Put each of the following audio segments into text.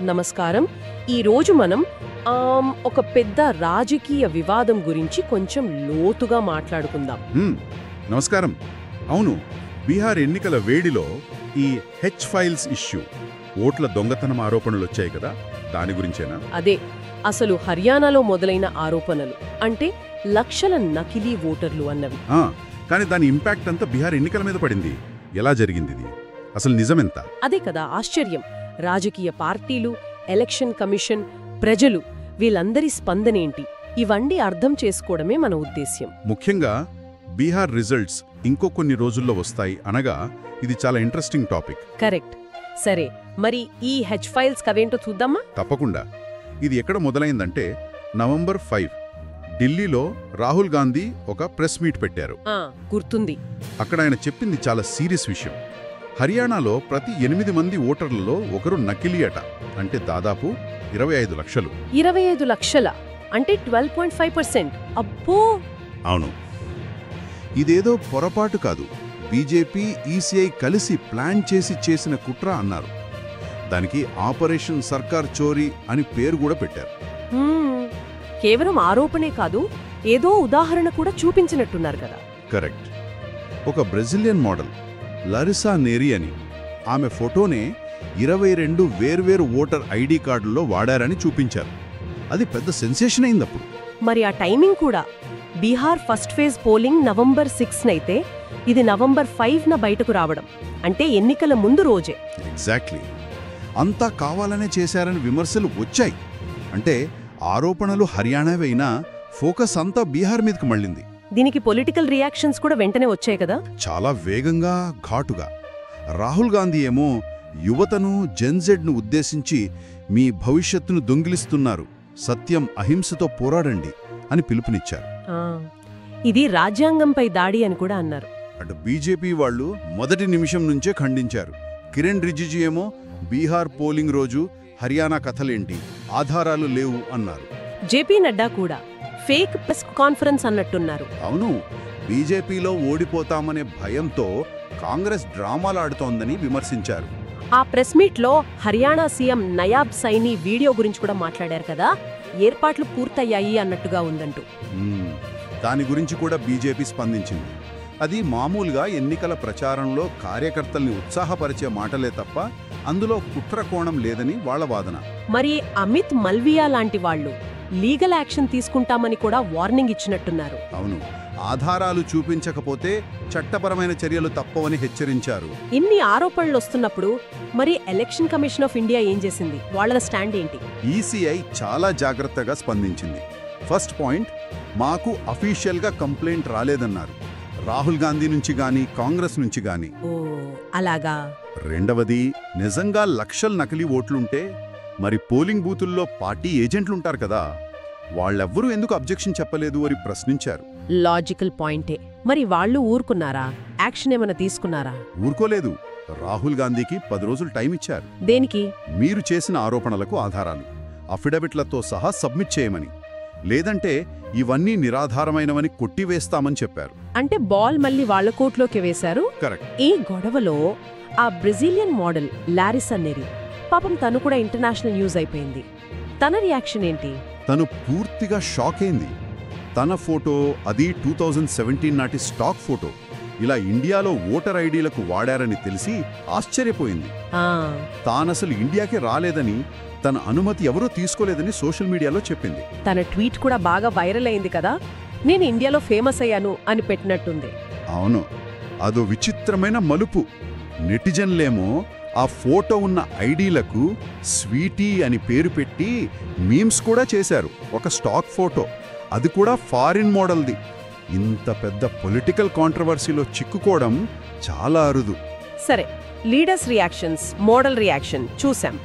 నమస్కారం. ఈరోజు మనం ఒక పెద్ద రాజకీయ వివాదం గురించి కొంచెం లోతుగా మాట్లాడుకుందాం. నమస్కారం. అవును, బీహార్ ఎన్నికల వేడిలో ఈ ఫైల్స్ ఇష్యూ, ఓట్ల దొంగతనం ఆరోపణలొచ్చాయి కదా, దాని గురించేనా? అదే అసలు హర్యానాలో మొదలైన ఆరోపణలు, అంటే లక్షల నకిలీ ఓటర్లు అన్నవి. కానీ దాని ఇంపాక్ట్ అంతా బీహార్ ఎన్నికల మీద పడింది. ఎలా జరిగింది ఇది? అసలు నిజమెంత? అదే కదా ఆశ్చర్యం. రాజకీయ పార్టీలు, ఎలక్షన్ కమిషన్, ప్రజలు, వీళ్ళందరి స్పందనేంటి, ఇవన్నీ అర్థం చేసుకోవడమే మన ఉద్దేశ్యం. ముఖ్యంగా బీహార్ రిజల్ట్స్ ఇంకో కొన్ని రోజుల్లో వస్తాయి అనగా ఇది చాలా ఇంట్రెస్టింగ్ టాపిక్. కరెక్ట్. సరే, మరి ఈ ఫైల్స్ కవేంటో చూద్దామా? తప్పకుండా. ఇది ఎక్కడ మొదలైందంటే నవంబర్ 5 ఢిల్లీలో రాహుల్ గాంధీ ఒక ప్రెస్ మీట్ పెట్టారు. గుర్తుంది. అక్కడ ఆయన చెప్పింది చాలా సీరియస్ విషయం. హర్యానాలో ప్రతి 8 మంది ఓటర్లలో ఒకరు నకిలీ అట. అంటే దాదాపు 25 లక్షలు. 25 లక్షల అంటే 12.5%. అబ్బో! అవును, ఇదేదో పొరపాటు కాదు, బీజేపీ, ఈసీఐ కలిసి ప్లాన్ చేసిన కుట్ర అన్నారు. దానికి ఆపరేషన్ సర్కార్ చోరీ అని పేరు కూడా పెట్టారు. కేవలం ఆరోపణే కాదు, ఏదో ఉదాహరణ కూడా చూపించినట్టున్నారు కదా. కరెక్ట్. ఒక బ్రెజిలియన్ మోడల్ లారిసా నేరీ అని, ఆమె ఫోటోనే 22 వేర్వేరు ఓటర్ ఐడి కార్డుల్లో వాడారని చూపించారు. అది పెద్ద సెన్సేషన్ అయిందప్పుడు. మరి ఆ టైమింగ్ కూడా, Bihar first phase polling November 6 అయితే ఇది నవంబర్ 5న బయటకు రావడం, అంటే ఎన్నికల ముందు రోజే. ఎగ్జాక్ట్లీ. అంతా కావాలనే చేశారని విమర్శలు వచ్చాయి. అంటే ఆరోపణలు హర్యానావైనా ఫోకస్ అంతా బీహార్ మీదకి మళ్ళింది. దీనికి పొలిటికల్ రియాక్షన్స్ కూడా వెంటనే వచ్చాయి కదా, చాలా వేగంగా, ఘాటుగా. రాహుల్ గాంధీ ఏమో యువతను, జెన్జెడ్ను ఉద్దేశించి మీ భవిష్యత్తును దొంగిలిస్తున్నారు, సత్యం అహింసతో పోరాడండి అని పిలుపునిచ్చారు. ఇది రాజ్యాంగంపై దాడి అని కూడా అన్నారు. అటు బీజేపీ వాళ్లు మొదటి నిమిషం నుంచే ఖండించారు. కిరణ్ రిజిజు ఏమో బీహార్ పోలింగ్ రోజు హర్యానా కథలేంటి, ఆధారాలు లేవు అన్నారు. జేపీ నడ్డా కూడా ఫేక్ ప్రెస్ కాన్ఫరెన్స్ అన్నట్టున్నారు. అవును, బీజేపీలో ఓడిపోతామనే భయంతో కాంగ్రెస్ డ్రామాలాడుతోందని విమర్శించారు. ఆ ప్రెస్ మీట్లో హర్యానా సీఎం నయాబ్ సైనీ వీడియో గురించి కూడా మాట్లాడారు కదా, ఏర్పాట్లు పూర్తయ్యాయి అన్నట్టుగా ఉందంటూ. దాని గురించి కూడా బీజేపీ స్పందించింది. అది మామూలుగా ఎన్నికల ప్రచారంలో కార్యకర్తల్ని ఉత్సాహపరిచే మాటలే తప్ప అందులో కుట్ర కోణం లేదని వాళ్ల వాదన. మరి అమిత్ మల్వియా లాంటి వాళ్లు లీగల్ యాక్షన్ తీసుకుంటామని కూడా వార్నింగ్ ఇచ్చినట్టున్నారు. అవును, ఆధారాలు చూపించకపోతే చట్టపరమైన చర్యలు తప్పవని హెచ్చరించారు. ఇన్ని ఆరోపణలు వస్తున్నప్పుడు మరి ఎలక్షన్ కమిషన్ ఆఫ్ ఇండియా ఏం చేసింది? వాళ్ళ స్టాండ్ ఏంటి? ఈసీఐ చాలా జాగ్రత్తగా స్పందించింది. ఫస్ట్ పాయింట్, మాకు అఫీషియల్గా కంప్లైంట్ రాలేదన్నారు, రాహుల్ గాంధీ నుంచి గాని, కాంగ్రెస్ నుంచి గాని. అలాగా. రెండవది, నిజంగా లక్షల నకిలీ ఓట్లుంటే మరి పోలింగ్ బూతుల్లో పార్టీ ఏజెంట్లుంటారు కదా, వాళ్ళెవ్వరూ ఎందుకు అబ్జెక్షన్ చెప్పలేదు అని ప్రశ్నించారు. లాజికల్ పాయింటే. మరి వాళ్ళు ఊరుకున్నారా? యాక్షన్ ఏమైనా తీసుకున్నారా? ఊరుకోలేదు. రాహుల్ గాంధీకి 10 రోజులు టైం ఇచ్చారు. దేనికి? మీరు చేసిన ఆరోపణలకు ఆధారాలు, అఫిడవిట్లతో సహా సబ్మిట్ చేయమని, లేదంటే ఇవన్నీ నిరాధారమైనవని కొట్టివేస్తామని చెప్పారు. అంటే బాల్ మళ్ళీ వాళ్ల కోర్టులోకి వేశారు. కరెక్ట్. ఈ గొడవలో ఆ బ్రెజిలియన్ మోడల్ లారిసా నేరీ, పాపం తను కూడా ఇంటర్నేషనల్ న్యూస్ అయిపోయింది. తన రియాక్షన్ ఏంటి? తను పూర్తిగా షాక్ అయింది. తన ఫోటో, అది 2017 నాటి స్టాక్ ఫోటో, ఇలా ఇండియాలో ఓటర్ ఐడీలకు వాడారని తెలిసి ఆశ్చర్యపోయింది. తానసలు ఇండియాకే రాలేదని, తన అనుమతి ఎవరూ తీసుకోలేదని సోషల్ మీడియాలో చెప్పింది. తన ట్వీట్ కూడా బాగా వైరల్ అయింది కదా, నేను ఇండియాలో ఫేమస్ అయ్యాను అని పెట్టినట్టుంది. అవును, అదో విచిత్రమైన మలుపు. నెటిజన్లేమో ఆ ఫోటో ఉన్న ఐడీలకు స్వీటీ అని పేరు పెట్టి మీమ్స్ కూడా చేశారు. ఒక స్టాక్ ఫోటో, అది కూడా ఫారిన్ మోడల్ది. ఇంత పెద్ద పొలిటికల్ కాంట్రవర్సీలో చిక్కుకోవడం చాలా అరుదు. సరే, లీడర్స్ రియాక్షన్స్, మోడల్ రియాక్షన్ చూసాం.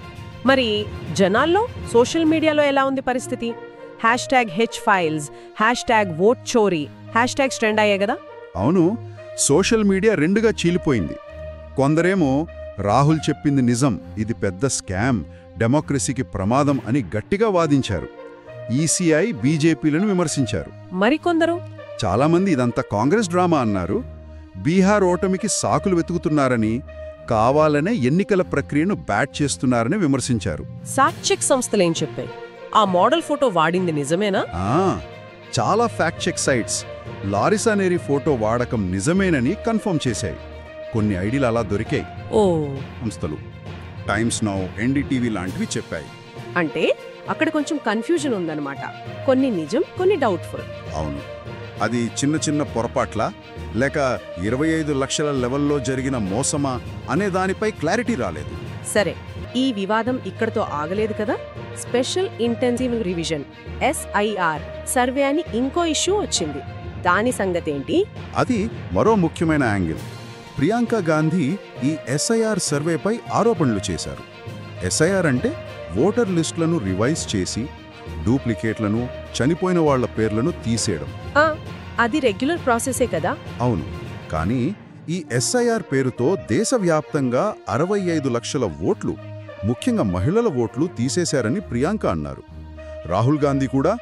మరి జనాల్లో, సోషల్ మీడియాలో ఎలా ఉంది పరిస్థితి? #Hfiles, #vote చోరీ, హ్యాష్ట్యాగ్స్ ట్రెండ్ అయ్యాయి కదా. అవును, సోషల్ మీడియా రెండుగా చీలిపోయింది. కొందరేమో రాహుల్ చెప్పింది నిజం, ఇది పెద్ద స్కామ్, డెమోక్రసీకి ప్రమాదం అని గట్టిగా వాదించారు. ఈసీఐ, బీజేపీలను విమర్శించారు. మరికొందరు, చాలామంది ఇదంతా కాంగ్రెస్ డ్రామా అన్నారు. బీహార్ ఓటమికి సాకులు వెతుకుతున్నారని, కావాలనే ఎన్నికల ప్రక్రియను బ్యాట్ చేస్తున్నారని విమర్శించారు. ఫ్యాక్ట్ చెక్ సంస్థలేం చెప్పాయి? ఆ మోడల్ ఫోటో వాడింది నిజమేనా? చాలా fact check sites Larissa Neri photo వాడకం నిజమేనని కన్ఫర్మ్ చేశాయి. కొన్ని ఐడీలు అలా దొరికాయి. సంస్థలు టైమ్స్ నౌ, ఎన్డీటీవీ లాంటివి చెప్పాయి. అంటే అక్కడ కొంచెం కన్ఫ్యూజన్ ఉందన్నమాట. కొన్ని నిజం, కొన్ని డౌట్ఫుల్. అవును. అది చిన్న చిన్న పొరపాట్ల లేక 25 లక్షల లెవెల్లో జరిగిన మోసమా అనే దానిపై క్లారిటీ రాలేదు. సరే, ఈ వివాదం ఇక్కడతో ఆగలేదు కదా. Special intensive revision SIR survey అని ఇంకో ఇష్యూ వచ్చింది. దాని సంగతేంటి? అది మరో ముఖ్యమైన యాంగిల్. ప్రియాంక గాంధీ ఈ SIR సర్వేపై ఆరోపణలు చేశారు. SIR అంటే ఓటర్ లిస్టులను రివైజ్ చేసి డూప్లికేట్లను, చనిపోయిన వాళ్ల పేర్లను తీసేయడం. అది రెగ్యులర్ ప్రాసెసే కదా? అవును. కానీ ఈ SIR పేరుతో దేశవ్యాప్తంగా 65 లక్షల ఓట్లు, ముఖ్యంగా మహిళల ఓట్లు తీసేశారని ప్రియాంక అన్నారు. రాహుల్ గాంధీ కూడా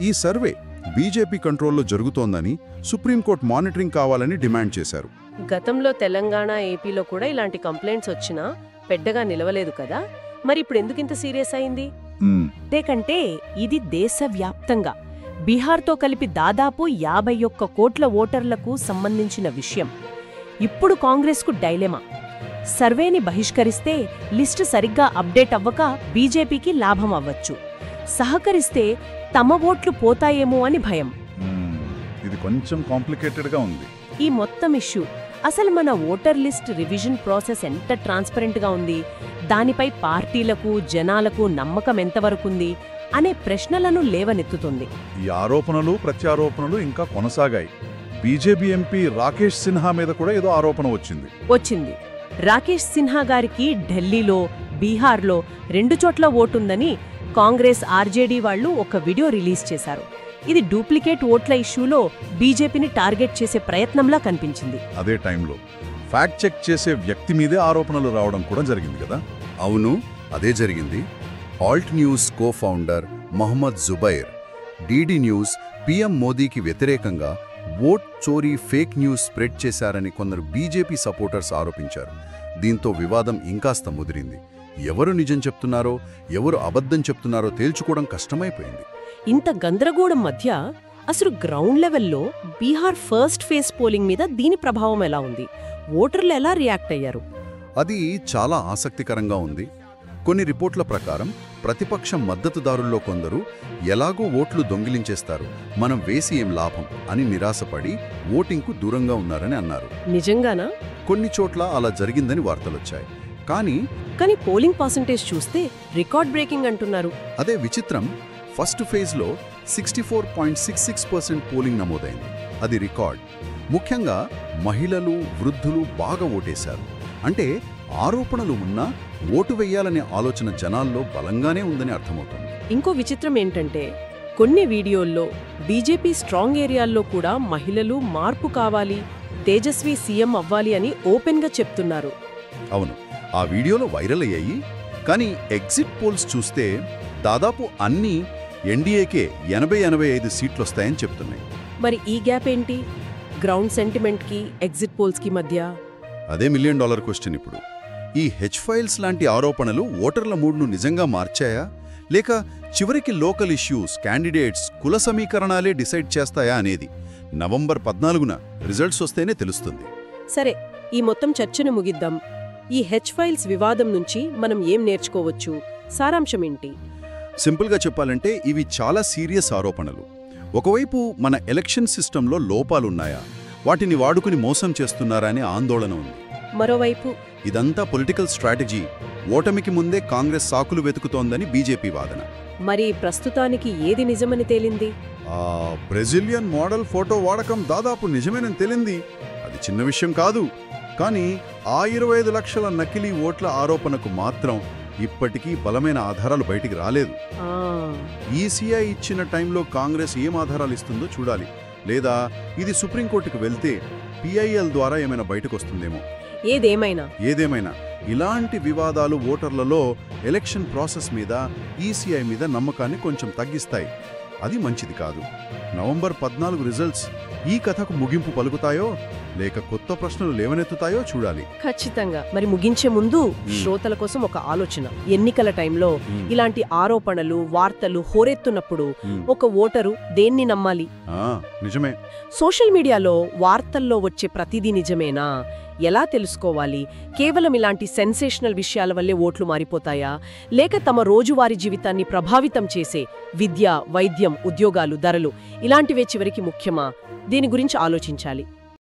ఈ సర్వే బీజేపీ కంట్రోల్లో జరుగుతోందని, సుప్రీంకోర్టు మానిటరింగ్ కావాలని డిమాండ్ చేశారు. గతంలో తెలంగాణ, ఏపీలో కూడా ఇలాంటి కంప్లైంట్స్ వచ్చినా పెద్దగా నిలవలేదు కదా. మరి ఇప్పుడు ఎందుకింత సీరియస్ అయింది? అంతేకంటే ఇది దేశవ్యాప్తంగా బీహార్తో కలిపి దాదాపు 51 కోట్ల ఓటర్లకు సంబంధించిన విషయం. ఇప్పుడు కాంగ్రెస్కు డైలెమా. సర్వేని బహిష్కరిస్తే లిస్టు సరిగ్గా అప్డేట్ అవ్వక బీజేపీకి లాభం అవ్వచ్చు. సహకరిస్తే తమ ఓట్లు పోతాయేమో అని భయం. ఇది కొంచెం కాంప్లికేటెడ్గా ఉంది. ఈ మొత్తం ఇష్యూ అసలు మన ఓటర్ లిస్ట్ రివిజన్ ప్రాసెస్ ఎంత ట్రాన్స్పరెంట్గా ఉంది, దానిపై పార్టీలకు, జనాలకు నమ్మకం ఎంతవరకుంది అనే ప్రశ్నలను లేవనెత్తుతుంది. ఈ ఆరోపణలు, ప్రత్యారోపణలు ఇంకా కొనసాగాయి. బీజేపీ ఎంపీ రాకేష్ సిన్హా మీద కూడా ఏదో ఆరోపణ వచ్చింది. రాకేష్ సిన్హా గారికి ఢిల్లీలో, బీహార్లో 2 చోట్ల ఓటుందని కాంగ్రెస్, ఆర్జేడీ వాళ్లు ఒక వీడియో రిలీజ్ చేశారు. ఇది డూప్లికేట్ ఓట్ల ఇష్యూలో బీజేపీని టార్గెట్ చేసే ప్రయత్నంలా కనిపించింది. అదే టైంలో ఫ్యాక్ట్ చెక్ చేసే వ్యక్తి మీదే ఆరోపణలు రావడం కూడా జరిగింది కదా? అవును, అదే జరిగింది. Alt News co founder Mohammed Zubair DD News PM మోదీకి వ్యతిరేకంగా ఓట్ చోరీ, ఫేక్ న్యూస్ స్ప్రెడ్ చేశారని కొందరు బీజేపీ సపోర్టర్స్ ఆరోపించారు. దీంతో వివాదం ఇంకాస్త ముదిరింది. ఎవరు నిజం చెప్తున్నారో, ఎవరు అబద్ధం చెప్తున్నారో తేల్చుకోవడం కష్టమైపోయింది. ఇంత గందరగోళం మధ్య అసలు గ్రౌండ్ లెవెల్లో బీహార్ ఫస్ట్ ఫేజ్ పోలింగ్ మీద దీని ప్రభావం ఎలా ఉంది? ఓటర్లు ఎలా రియాక్ట్ అయ్యారు? అది చాలా ఆసక్తికరంగా ఉంది. కొన్ని రిపోర్ట్ల ప్రకారం ప్రతిపక్ష మద్దతుదారుల్లో కొందరు ఎలాగో ఓట్లు దొంగిలించేస్తారు, మనం వేసి ఏం లాభం అని నిరాశపడి ఓటింగ్కు దూరంగా ఉన్నారని అన్నారు. నిజంగానా? కొన్ని చోట్ల అలా జరిగిందని వార్తలొచ్చాయి. కానీ పోలింగ్ పర్సెంటేజ్ చూస్తే రికార్డ్ బ్రేకింగ్ అంటున్నారు. అదే విచిత్రం. ఫస్ట్ ఫేజ్లో 64.66% పోలింగ్ నమోదైంది. అది రికార్డ్. ముఖ్యంగా మహిళలు, వృద్ధులు బాగా ఓటేశారు. అంటే ఆరోపణలు ఉన్నా ఓటు వెయ్యాలనే ఆలోచన జనాల్లో బలంగానే ఉందని అర్థమవుతుంది. ఇంకో విచిత్రం ఏంటంటే కొన్ని వీడియోల్లో బీజేపీ స్ట్రాంగ్ ఏరియాల్లో కూడా మహిళలు మార్పు కావాలి, తేజస్వి సీఎం అవ్వాలి అని ఓపెన్గా చెప్తున్నారు. అవును, ఆ వీడియోలో వైరల్ అయ్యాయి. కానీ ఎగ్జిట్ పోల్స్ చూస్తే దాదాపు అన్నీ ఎన్డీఏకే 80-85 సీట్లొస్తాయని చెప్తున్నాయి. మరి ఈ గ్యాప్ ఏంటి? గ్రౌండ్ సెంటిమెంట్కి, ఎగ్జిట్ పోల్స్కి మధ్య? అదే $1 మిలియన్ క్వశ్చన్ ఇప్పుడు. ఈ ఫైల్స్ లాంటి ఆరోపణలు ఓటర్ల మూడ్ను నిజంగా మార్చాయా, లేక చివరికి లోకల్ ఇష్యూస్, క్యాండిడేట్స్, కుల సమీకరణాలే డిసైడ్ చేస్తాయా అనేది నవంబర్ 14న రిజల్ట్స్ వస్తేనే తెలుస్తుంది. సరే, ఈ మొత్తం చర్చను ముగిద్దాం. ఈ ఫైల్స్ వివాదం నుంచి మనం ఏం నేర్చుకోవచ్చు? సారాంశం ఏంటి? సింపుల్గా చెప్పాలంటే ఇవి చాలా సీరియస్ ఆరోపణలు. ఒకవైపు మన ఎలక్షన్ సిస్టంలో లోపాలున్నాయా, వాటిని వాడుకుని మోసం చేస్తున్నారా అనే ఆందోళన ఉంది. మరోవైపు ఇదంతా పొలిటికల్ స్ట్రాటజీ, ఓటమికి ముందే కాంగ్రెస్ సాకులు వెతుకుతోందని బీజేపీ వాదన. మరి ప్రస్తుతానికి ఏది నిజమని తేలింది? బ్రెజిలియన్ మోడల్ ఫోటో వాడకం దాదాపు నిజమేనని తేలింది. అది చిన్న విషయం కాదు. కానీ ఆ 25 లక్షల నకిలీ ఓట్ల ఆరోపణకు మాత్రం ఇప్పటికీ బలమైన ఆధారాలు బయటికి రాలేదు. ఈసీఐ ఇచ్చిన టైంలో కాంగ్రెస్ ఏం ఆధారాలు ఇస్తుందో చూడాలి. లేదా ఇది సుప్రీంకోర్టుకు వెళ్తే PIL ద్వారా ఏమైనా బయటకొస్తుందేమో. ఏదేమైనా ఇలాంటి వివాదాలు ఓటర్లలో ఎలక్షన్ ప్రాసెస్ మీద, ఈసీఐ మీద నమ్మకాన్ని కొంచెం తగ్గిస్తాయి. అది మంచిది కాదు. నవంబర్ 14 రిజల్ట్స్ ఈ కథకు ముగింపు పలుకుతాయో లేక కొత్త ప్రశ్నలు లేవనెత్తుతాయో చూడాలి. ఖచ్చితంగా. మరి ముగించే ముందు శ్రోతల కోసం ఒక ఆలోచన. ఎన్నికల టైంలో ఇలాంటి ఆరోపణలు, వార్తలు హోరెత్తున్నప్పుడు ఒక ఓటరు దేన్ని నమ్మాలి? నిజమే. సోషల్ మీడియాలో వార్తల్లో వచ్చే ప్రతిదీ నిజమేనా? ఎలా తెలుసుకోవాలి? కేవలం ఇలాంటి సెన్సేషనల్ విషయాల వల్లే ఓట్లు మారిపోతాయా? లేక తమ రోజువారీ జీవితాన్ని ప్రభావితం చేసే విద్య, వైద్యం, ఉద్యోగాలు, ధరలు ఇలాంటివే చివరికి ముఖ్యమా? దీని గురించి ఆలోచించాలి.